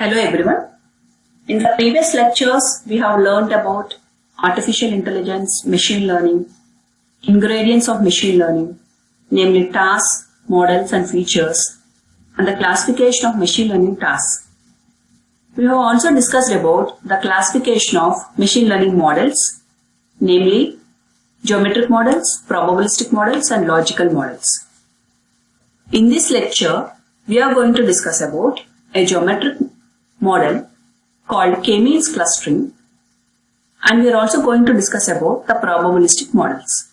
Hello everyone. In the previous lectures, we have learned about artificial intelligence, machine learning, ingredients of machine learning, namely tasks, models and features, and the classification of machine learning tasks. We have also discussed about the classification of machine learning models, namely geometric models, probabilistic models and logical models. In this lecture, we are going to discuss about a geometric model called K-means clustering, and we are also going to discuss about the probabilistic models.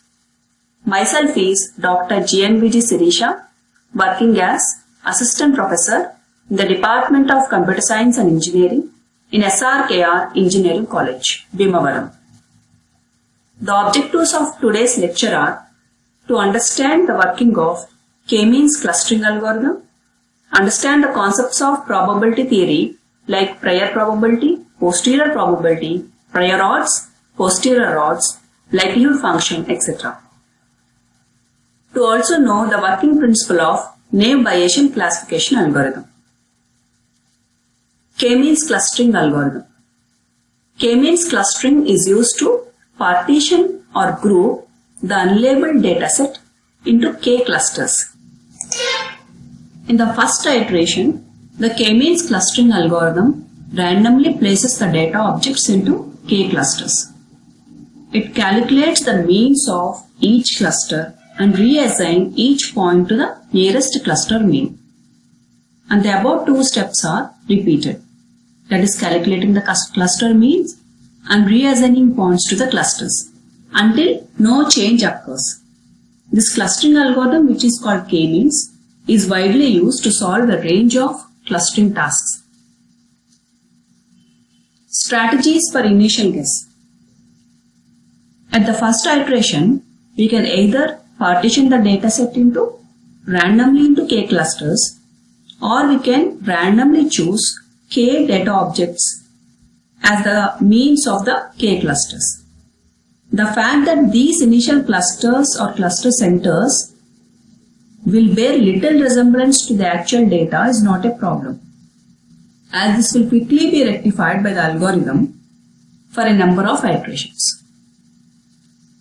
Myself is Dr. GNVG Sirisha, working as Assistant Professor in the Department of Computer Science and Engineering in SRKR Engineering College, Bhimavaram. The objectives of today's lecture are to understand the working of K-means clustering algorithm, understand the concepts of probability theory like prior probability, posterior probability, prior odds, posterior odds, likelihood function, etc. To also know the working principle of naive Bayesian classification algorithm. K-means clustering algorithm. K-means clustering is used to partition or group the unlabeled dataset into K clusters. In the first iteration, the K-means clustering algorithm randomly places the data objects into K clusters. It calculates the means of each cluster and reassigns each point to the nearest cluster mean. And the above two steps are repeated. That is, calculating the cluster means and reassigning points to the clusters until no change occurs. This clustering algorithm, which is called K-means, is widely used to solve a range of clustering tasks. Strategies for initial guess. At the first iteration, we can either partition the dataset randomly into K clusters, or we can randomly choose K data objects as the means of the K clusters. The fact that these initial clusters or cluster centers will bear little resemblance to the actual data is not a problem, as this will quickly be rectified by the algorithm for a number of iterations.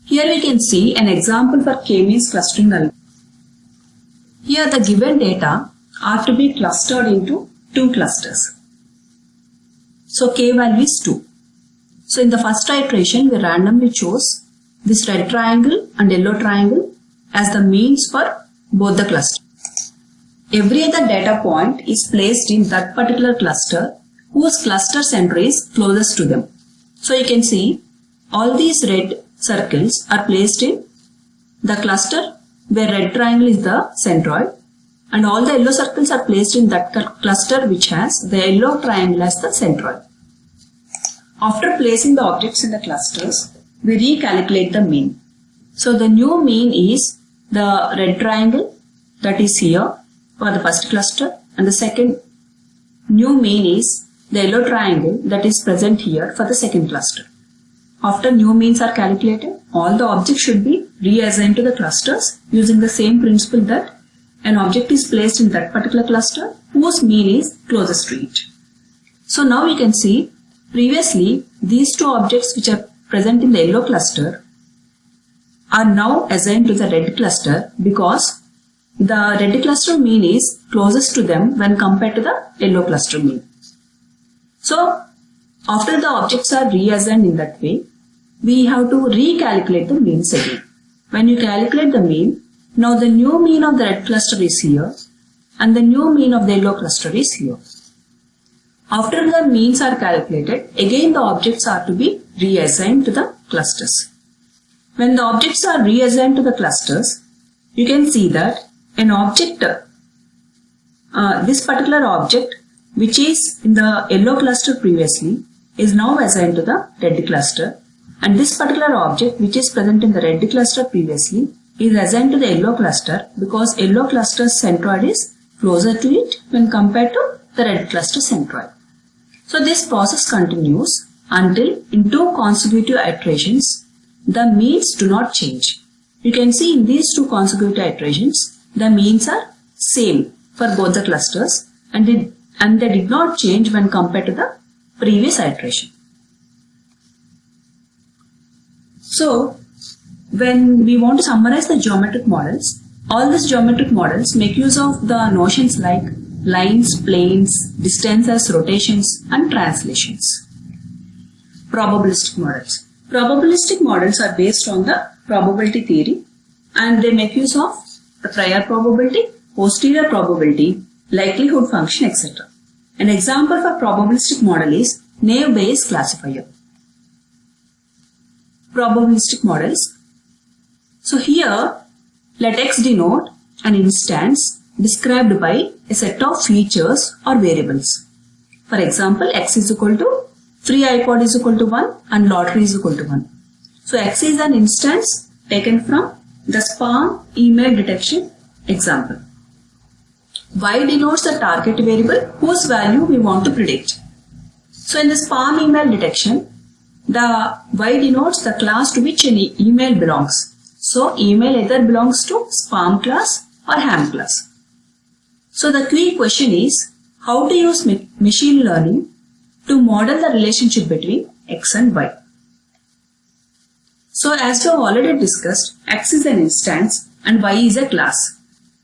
Here we can see an example for K-means clustering algorithm. Here the given data are to be clustered into two clusters. So K value is 2. So in the first iteration, we randomly chose this red triangle and yellow triangle as the means for both the clusters. Every other data point is placed in that particular cluster whose cluster center is closest to them. So you can see all these red circles are placed in the cluster where red triangle is the centroid, and all the yellow circles are placed in that cluster which has the yellow triangle as the centroid. After placing the objects in the clusters, we recalculate the mean. So the new mean is the red triangle that is here for the first cluster, and the second new mean is the yellow triangle that is present here for the second cluster. After new means are calculated, all the objects should be reassigned to the clusters using the same principle that an object is placed in that particular cluster whose mean is closest to it. So now we can see previously these two objects which are present in the yellow cluster are now assigned to the red cluster because the red cluster mean is closest to them when compared to the yellow cluster mean. So after the objects are reassigned in that way, we have to recalculate the means again. When you calculate the mean, now the new mean of the red cluster is here and the new mean of the yellow cluster is here. After the means are calculated, again the objects are to be reassigned to the clusters. When the objects are reassigned to the clusters, you can see that an object, this particular object which is in the yellow cluster previously is now assigned to the red cluster, and this particular object which is present in the red cluster previously is assigned to the yellow cluster because yellow cluster's centroid is closer to it when compared to the red cluster centroid. So this process continues until in two consecutive iterations the means do not change. You can see in these two consecutive iterations the means are same for both the clusters, and and they did not change when compared to the previous iteration. So, when we want to summarize the geometric models, all these geometric models make use of the notions like lines, planes, distances, rotations, and translations. Probabilistic models. Probabilistic models are based on the probability theory and they make use of the prior probability, posterior probability, likelihood function, etc. An example for probabilistic model is naive Bayes classifier. Probabilistic models. So here, let X denote an instance described by a set of features or variables. For example, X is equal to free iPod is equal to 1 and lottery is equal to 1. So X is an instance taken from the spam email detection example. Y denotes the target variable whose value we want to predict. So in the spam email detection, the Y denotes the class to which any email belongs. So email either belongs to spam class or ham class. So the key question is how to use machine learning to model the relationship between X and Y. So as we have already discussed, X is an instance and Y is a class.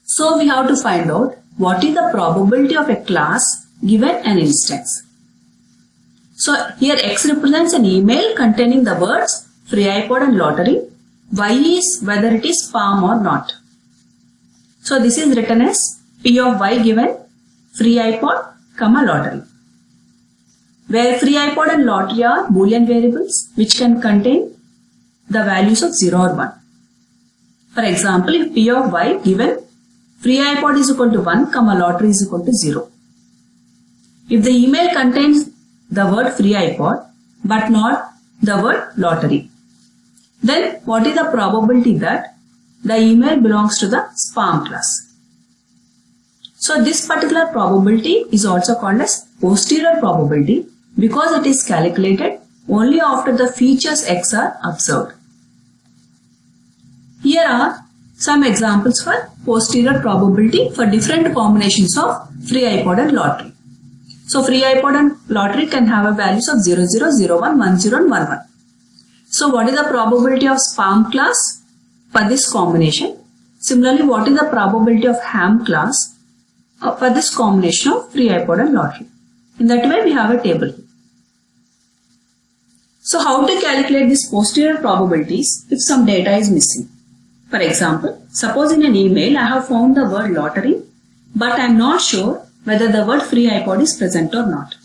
So we have to find out what is the probability of a class given an instance. So here X represents an email containing the words free iPod and lottery. Y is whether it is spam or not. So this is written as P of Y given free iPod, lottery. Where free iPod and lottery are Boolean variables which can contain the values of 0 or 1. For example, if P of Y given free iPod is equal to 1, lottery is equal to 0. If the email contains the word free iPod but not the word lottery, then what is the probability that the email belongs to the spam class? So this particular probability is also called as posterior probability because it is calculated only after the features X are observed. Here are some examples for posterior probability for different combinations of free iPod and lottery. So free iPod and lottery can have a values of 00, 01, 10 and 11. So what is the probability of spam class for this combination? Similarly, what is the probability of ham class for this combination of free iPod and lottery? In that way, we have a table here. So how to calculate these posterior probabilities if some data is missing? For example, suppose in an email I have found the word lottery, but I am not sure whether the word free iPod is present or not.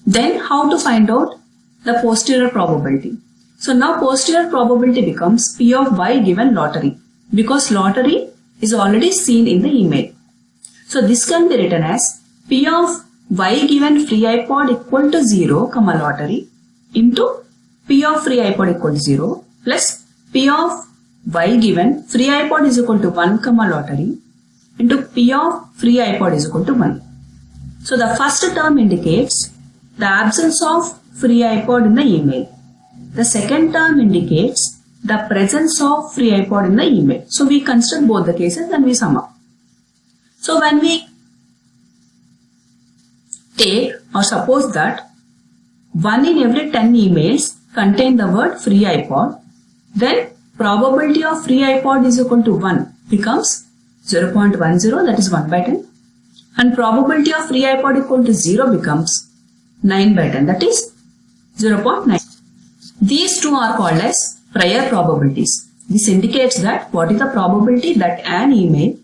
Then how to find out the posterior probability? So now posterior probability becomes P of Y given lottery because lottery is already seen in the email. So this can be written as P of Y given free iPod equal to 0, lottery into P of free iPod equal to 0 plus P of Y given free iPod is equal to 1, lottery into P of free iPod is equal to 1. So the first term indicates the absence of free iPod in the email. The second term indicates the presence of free iPod in the email. So we consider both the cases and we sum up. So when we take or suppose that 1 in every 10 emails contain the word free iPod, then probability of free iPod is equal to 1 becomes 0.10, that is 1 by 10, and probability of free iPod equal to 0 becomes 9 by 10, that is 0.9. These two are called as prior probabilities. This indicates that what is the probability that an email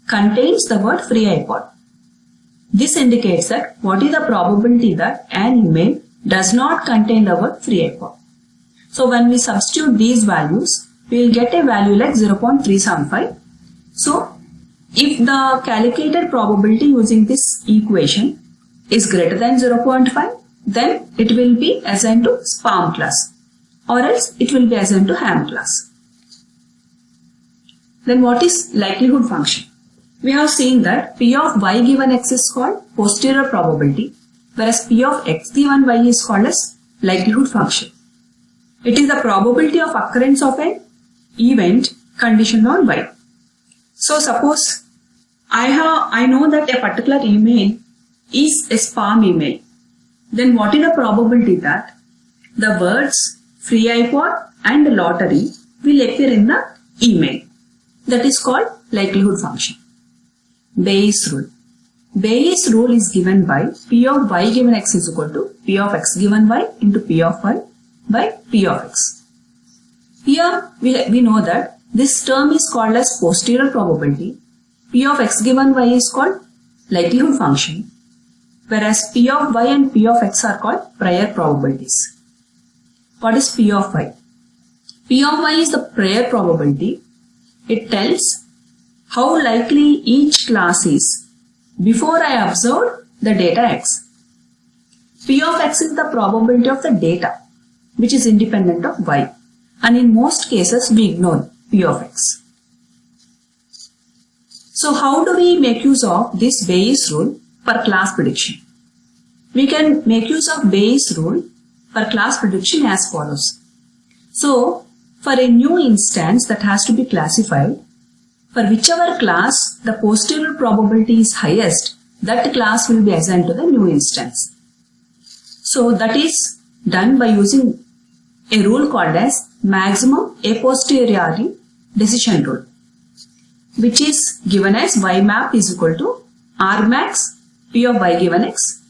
contains the word free iPod. This indicates that what is the probability that an email does not contain the word free iPod. So when we substitute these values, we will get a value like 0.375. So if the calculated probability using this equation is greater than 0.5, then it will be assigned to spam class, or else it will be assigned to ham class. Then what is likelihood function? We have seen that P of Y given X is called posterior probability, whereas P of X given Y is called as likelihood function. It is the probability of occurrence of an event conditioned on Y. So suppose I know that a particular email is a spam email, then what is the probability that the words free iPod and lottery will appear in the email? That is called likelihood function. Bayes rule. Bayes rule is given by P of y given x is equal to P of x given y into P of y by P of x. Here we know that this term is called as posterior probability. P of x given y is called likelihood function, whereas P of y and P of x are called prior probabilities. What is P of y? P of y is the prior probability. It tells how likely each class is before I observed the data x. P of x is the probability of the data which is independent of y, and in most cases we ignore P of x. So how do we make use of this Bayes rule for class prediction? We can make use of Bayes rule for class prediction as follows. So for a new instance that has to be classified, for whichever class the posterior probability is highest, that class will be assigned to the new instance. So that is done by using a rule called as maximum a posteriori decision rule, which is given as y map is equal to R max P of y given x.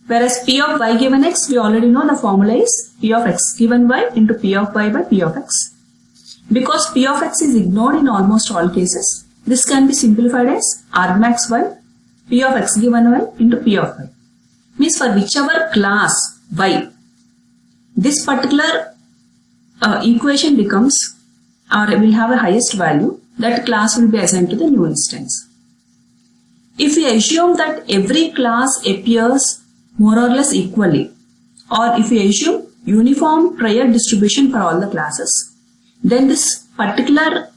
Whereas P of y given x, we already know the formula is P of x given y into P of y by P of x. Because P of x is ignored in almost all cases, this can be simplified as R max y P of x given y into P of y. Means for whichever class y, this particular equation becomes or will have a highest value, that class will be assigned to the new instance. If we assume that every class appears more or less equally, or if we assume uniform prior distribution for all the classes, then this particular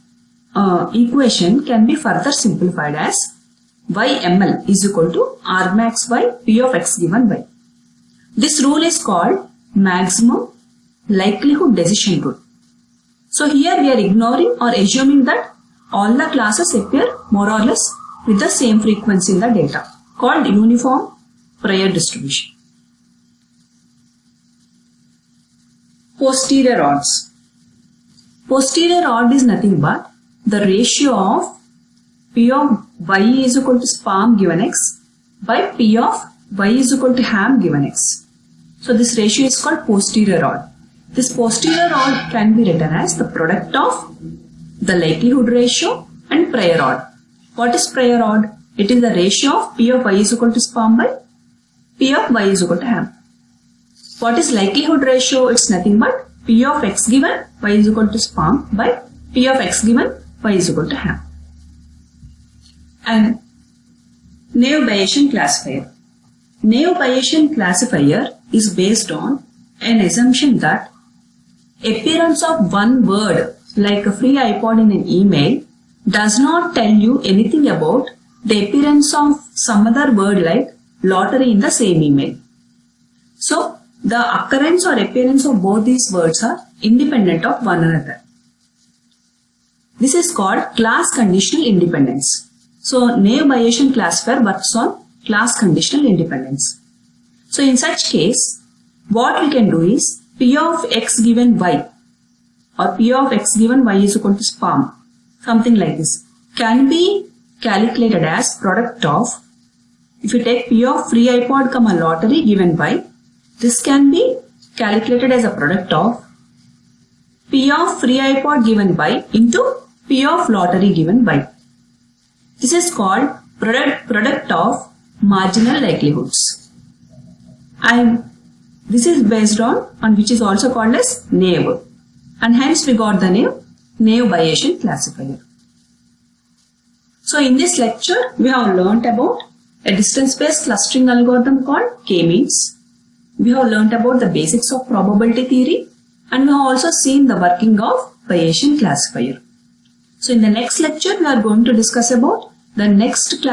equation can be further simplified as yml is equal to R max y P of x given y. This rule is called maximum likelihood decision rule. So here we are ignoring or assuming that all the classes appear more or less with the same frequency in the data, called uniform prior distribution. Posterior odds. Posterior odd is nothing but the ratio of P of y is equal to spam given x by P of y is equal to ham given x. So this ratio is called posterior odd. This posterior odd can be written as the product of the likelihood ratio and prior odd. What is prior odd? It is the ratio of P of y is equal to spam by P of y is equal to ham. What is likelihood ratio? It's nothing but P of x given y is equal to spam by P of x given y is equal to ham. And Naive Bayesian classifier. Naive Bayesian classifier is based on an assumption that appearance of one word like a free iPod in an email does not tell you anything about the appearance of some other word like lottery in the same email. So the occurrence or appearance of both these words are independent of one another. This is called class conditional independence. So Naive Bayesian classifier works on class conditional independence. So in such case, what we can do is P of x given y or P of x given y is equal to spam, something like this, can be calculated as product of, if you take P of free iPod comma lottery given y, this can be calculated as a product of P of free iPod given y into P of lottery given y. This is called product of marginal likelihoods. And this is based on which is also called as naive. And hence we got the name Naive Bayesian classifier. So in this lecture, we have learnt about a distance-based clustering algorithm called K-means. We have learnt about the basics of probability theory, and we have also seen the working of Bayesian classifier. So in the next lecture, we are going to discuss about the next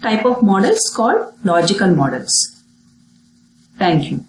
type of models called logical models. Thank you.